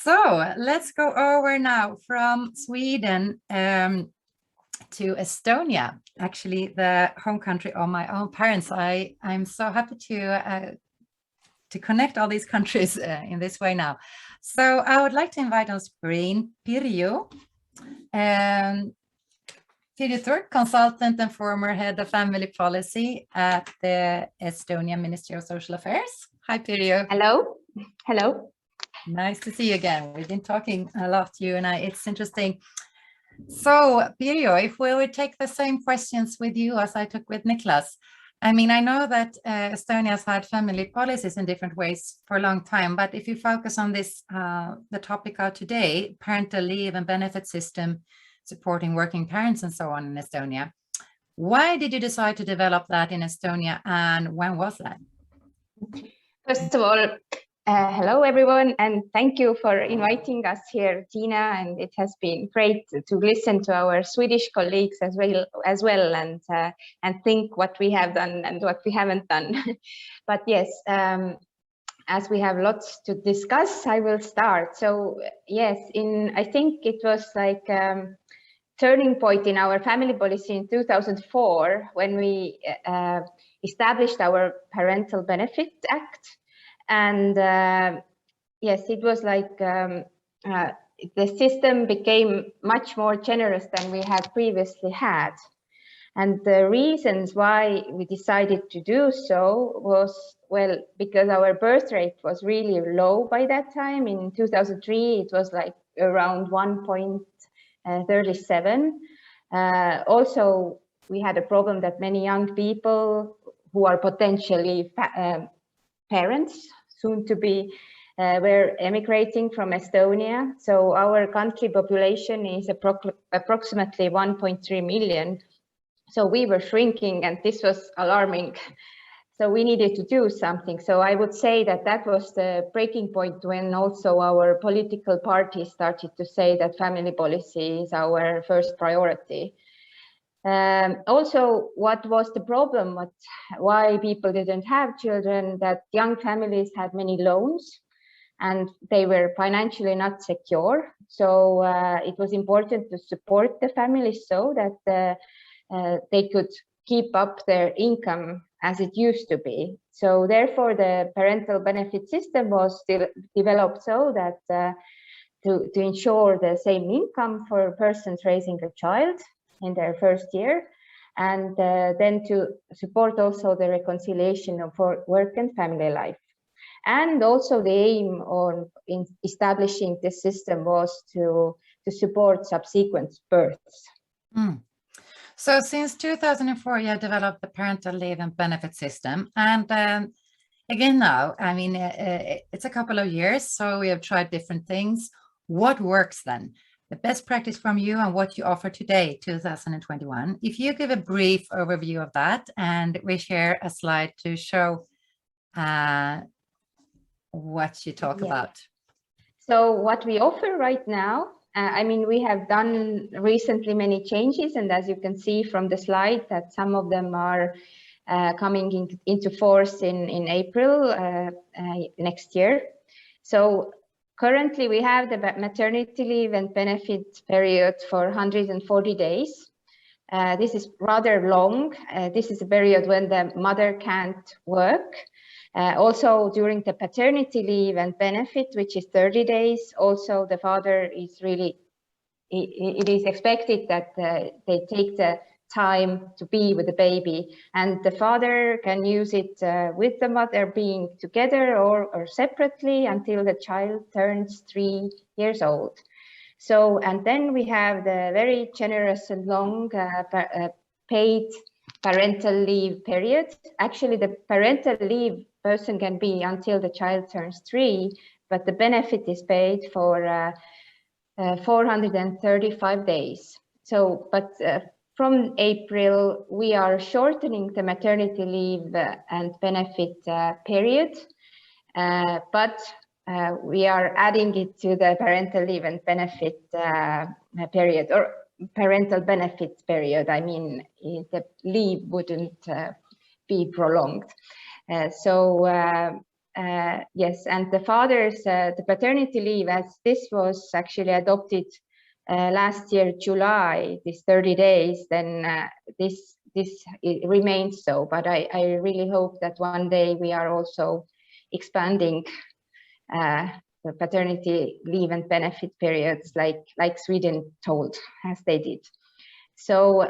So let's go over now from Sweden to Estonia, actually the home country of my own parents. I'm so happy to connect all these countries in this way now. So I would like to invite on screen Pirjo. Pirjo Turk, consultant and former head of family policy at the Estonian Ministry of Social Affairs. Hi, Pirjo. Hello. Hello. Nice to see you again. We've been talking a lot, you and I. It's interesting. So, Pirjo, if we would take the same questions with you as I took with Niklas. I mean, I know that Estonia has had family policies in different ways for a long time, but if you focus on this, the topic of today, parental leave and benefit system supporting working parents and so on in Estonia. Why did you decide to develop that in Estonia, and when was that? First of all, hello everyone, and thank you for inviting us here, Tiina. And it has been great to listen to our Swedish colleagues as well, and think what we have done and what we haven't done. But yes, as we have lots to discuss, I will start. So yes, I think it was like turning point in our family policy in 2004 when we established our Parental Benefit Act. And yes, it was like the system became much more generous than we had previously had. And the reasons why we decided to do so was, well, because our birth rate was really low by that time. In 2003, it was like around 1.37. Also, we had a problem that many young people who are potentially parents, soon to be, were emigrating from Estonia. So our country population is approximately 1.3 million. So we were shrinking, and this was alarming. So we needed to do something. So I would say that that was the breaking point when also our political parties started to say that family policy is our first priority. Also, what was the problem, why people didn't have children, that young families had many loans and they were financially not secure. So it was important to support the families so that they could keep up their income as it used to be. So therefore, the parental benefit system was still developed so that to ensure the same income for persons raising a child in their first year, and then to support also the reconciliation of work and family life. And also the aim in establishing this system was to support subsequent births. Mm. So since 2004, you have developed the parental leave and benefit system. And again now, I mean, it's a couple of years, so we have tried different things. What works then? The best practice from you and what you offer today, 2021. If you give a brief overview of that, and we share a slide to show what you talk about. So what we offer right now, I mean, we have done recently many changes, and as you can see from the slide, that some of them are coming into force in April next year. So currently, we have the maternity leave and benefit period for 140 days. This is rather long. This is a period when the mother can't work. Also, during the paternity leave and benefit, which is 30 days, also the father is really, it is expected that they take the time to be with the baby, and the father can use it with the mother being together or separately until the child turns 3 years old. So, and then we have the very generous and long paid parental leave period. Actually, the parental leave person can be until the child turns 3, but the benefit is paid for 435 days. So, but from April, we are shortening the maternity leave and benefit period, but we are adding it to the parental leave and benefit period, or parental benefit period. I mean, the leave wouldn't be prolonged. So yes, and the fathers, the paternity leave, as this was actually adopted last year, July, this 30 days, then this it remains so. But I really hope that one day we are also expanding the paternity leave and benefit periods like Sweden told, as they did. So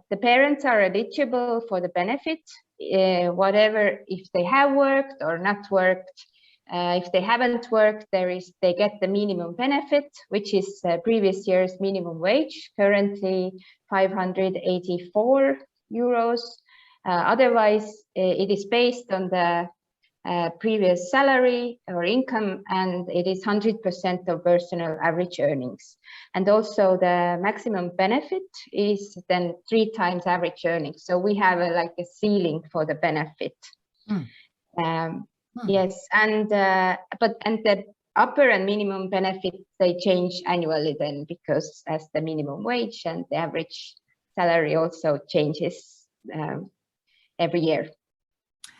the parents are eligible for the benefit, whatever, if they have worked or not worked. If they haven't worked, they get the minimum benefit, which is previous year's minimum wage, currently 584 euros. Otherwise, it is based on the previous salary or income, and it is 100% of personal average earnings. And also the maximum benefit is then 3 times average earnings. So we have like a ceiling for the benefit. Yes, and the upper and minimum benefit, they change annually then, because as the minimum wage and the average salary also changes every year.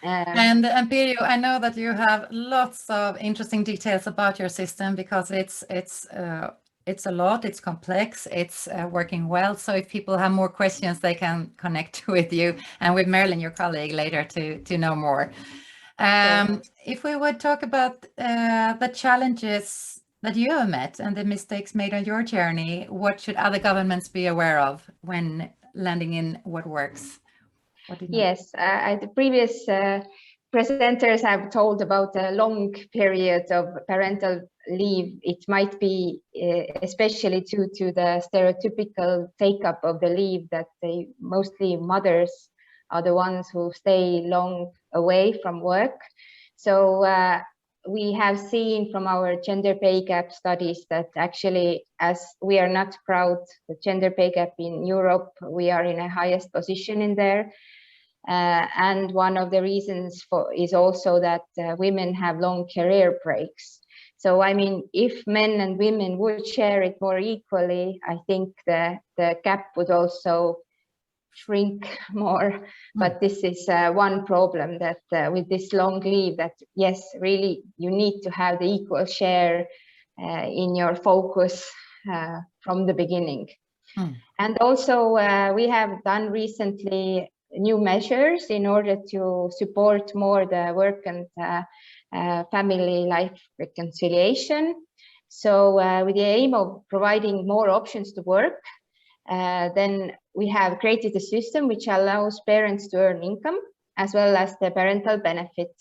And Pirjo, I know that you have lots of interesting details about your system, because it's a lot, it's complex, it's working well. So if people have more questions, they can connect with you and with Merlin, your colleague, later to know more. If we would talk about the challenges that you have met and the mistakes made on your journey, what should other governments be aware of when landing in what works? Yes, the previous presenters have told about a long period of parental leave. It might be especially due to the stereotypical take-up of the leave, that mostly mothers are the ones who stay long away from work. So we have seen from our gender pay gap studies that actually, as we are not proud, the gender pay gap in Europe, we are in a highest position in there. And one of the reasons is also that women have long career breaks. So, I mean, if men and women would share it more equally, I think the gap would also shrink more. But this is one problem, that with this long leave, that yes, really, you need to have the equal share in your focus from the beginning. And also, we have done recently new measures in order to support more the work and family life reconciliation. So with the aim of providing more options to work, then we have created a system which allows parents to earn income as well as the parental benefit.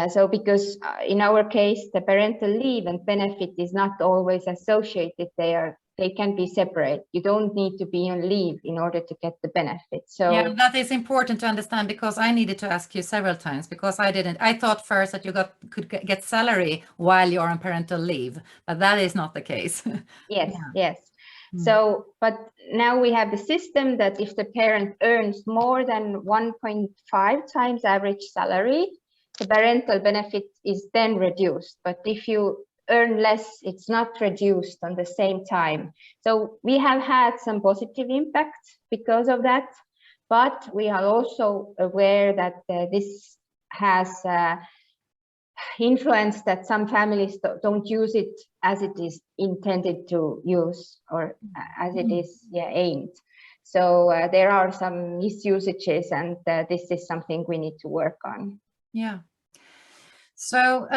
So because in our case, the parental leave and benefit is not always associated, they can be separate. You don't need to be on leave in order to get the benefit. So yeah, that is important to understand, because I needed to ask you several times, because I thought first that you could get salary while you're on parental leave, but that is not the case. Yes, yes. So, but now we have the system that if the parent earns more than 1.5 times average salary, the parental benefit is then reduced. But if you earn less, it's not reduced on the same time. So we have had some positive impact because of that, but we are also aware that this has influence that some families don't use it as it is intended to use, or as it is aimed. So there are some misusages, and this is something we need to work on. Yeah. So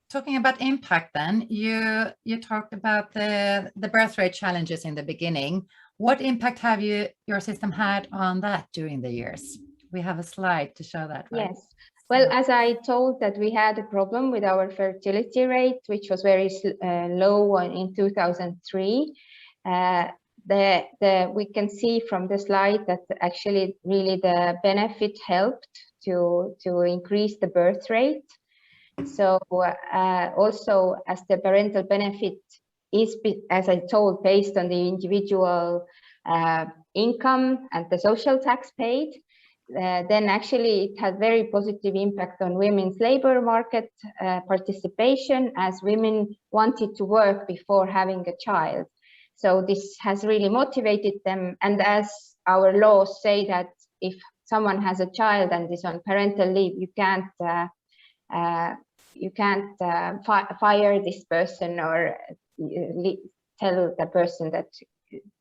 talking about impact, then you talked about the birth rate challenges in the beginning. What impact have your system had on that during the years? We have a slide to show that, right? Yes. Well, as I told that we had a problem with our fertility rate, which was very low in 2003. We can see from the slide that actually really the benefit helped to increase the birth rate. So also, as the parental benefit is, as I told, based on the individual income and the social tax paid, then actually it had very positive impact on women's labor market participation, as women wanted to work before having a child. So this has really motivated them. And as our laws say that if someone has a child and is on parental leave, you can't you can't fire this person or tell the person that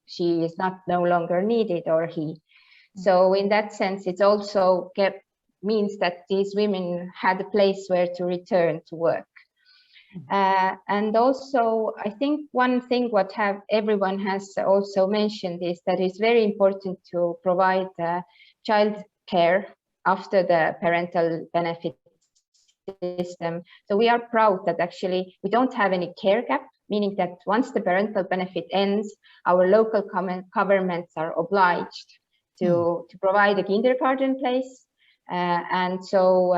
she is no longer needed, or he. So in that sense, it also means that these women had a place where to return to work. And also, I think one thing what everyone has also mentioned is that it's very important to provide child care after the parental benefit system. So we are proud that actually we don't have any care gap, meaning that once the parental benefit ends, our local governments are obliged to provide a kindergarten place. And so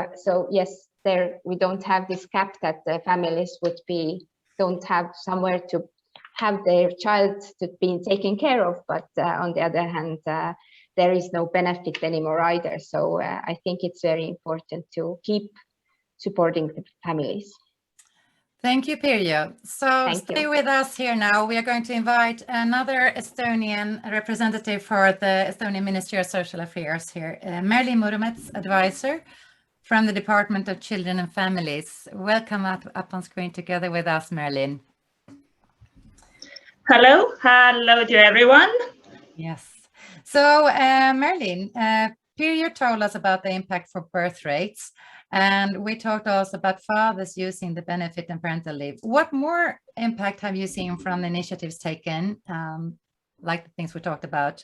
yes, there we don't have this gap that the families don't have somewhere to have their child to be taken care of, but on the other hand, there is no benefit anymore either. So I think it's very important to keep supporting the families. Thank you, Pirjo. So stay with us here now. We are going to invite another Estonian representative for the Estonian Ministry of Social Affairs here, Merlin Murumets, advisor from the Department of Children and Families. Welcome up on screen together with us, Merlin. Hello. Hello to everyone. Yes. So Merlin, Pirjo told us about the impact for birth rates. And we talked also about fathers using the benefit and parental leave. What more impact have you seen from the initiatives taken, like the things we talked about?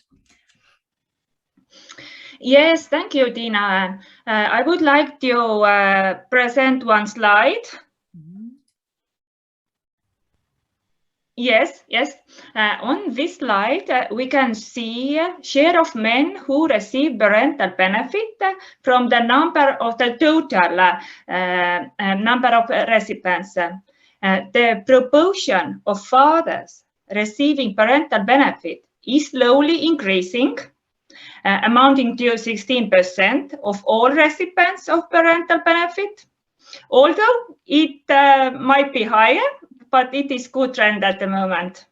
Yes, thank you, Tiina. I would like to present one slide. Yes. On this slide, we can see share of men who receive parental benefit from the number of the total number of recipients. The proportion of fathers receiving parental benefit is slowly increasing, amounting to 16% of all recipients of parental benefit. Although it might be higher, but it is good trend at the moment.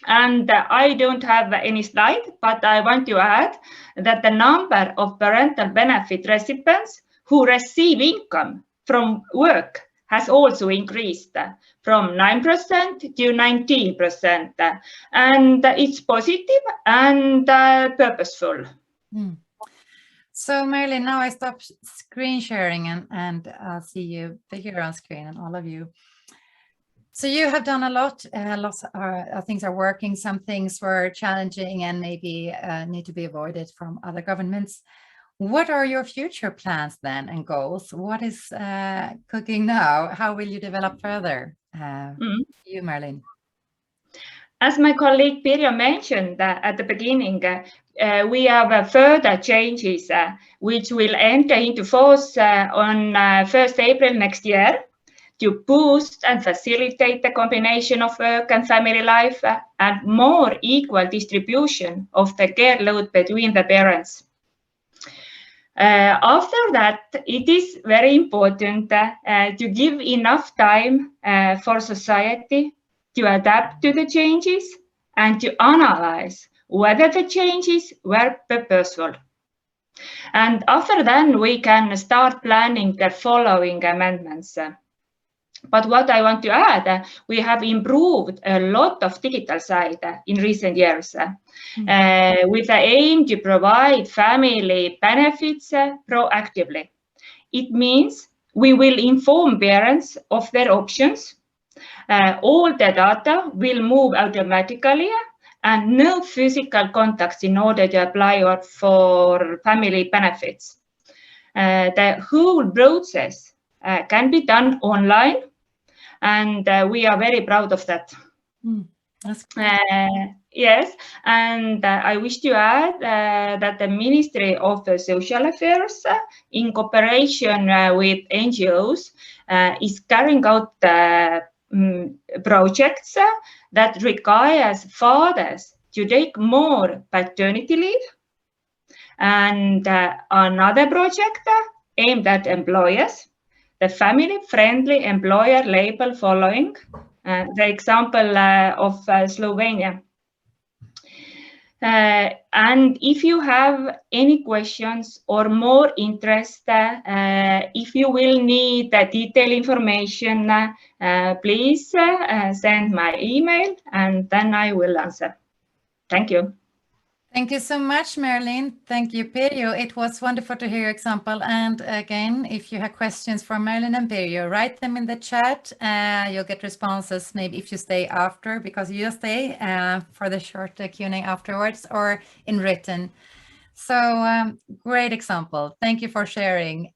And I don't have any slide, but I want to add that the number of parental benefit recipients who receive income from work has also increased from 9% to 19%. And it's positive and purposeful. So Merlin, now I stop screen sharing and I'll see you figure on screen and all of you. So you have done a lot. Lots of things are working. Some things were challenging and maybe need to be avoided from other governments. What are your future plans then and goals? What is cooking now? How will you develop further? You, Merlin. As my colleague Pirjo mentioned at the beginning, we have further changes which will enter into force on 1st April next year, to boost and facilitate the combination of work and family life and more equal distribution of the care load between the parents. After that, it is very important to give enough time for society to adapt to the changes and to analyze whether the changes were purposeful. And after that, we can start planning the following amendments. But what I want to add, we have improved a lot of digital side in recent years with the aim to provide family benefits proactively. It means we will inform parents of their options. All the data will move automatically and no physical contacts in order to apply for family benefits. The whole process can be done online. And we are very proud of that. That's great. Yes, and I wish to add that the Ministry of Social Affairs, in cooperation with NGOs, is carrying out projects that requires fathers to take more paternity leave. And another project aimed at employers, the family-friendly employer label following the example of Slovenia. And if you have any questions or more interest, if you will need detailed information, please send my email and then I will answer. Thank you. Thank you so much, Merlin. Thank you, Pirjo. It was wonderful to hear your example. And again, if you have questions for Merlin and Pirjo, write them in the chat. You'll get responses maybe if you stay after, because you stay for the short Q&A afterwards, or in written. So great example. Thank you for sharing.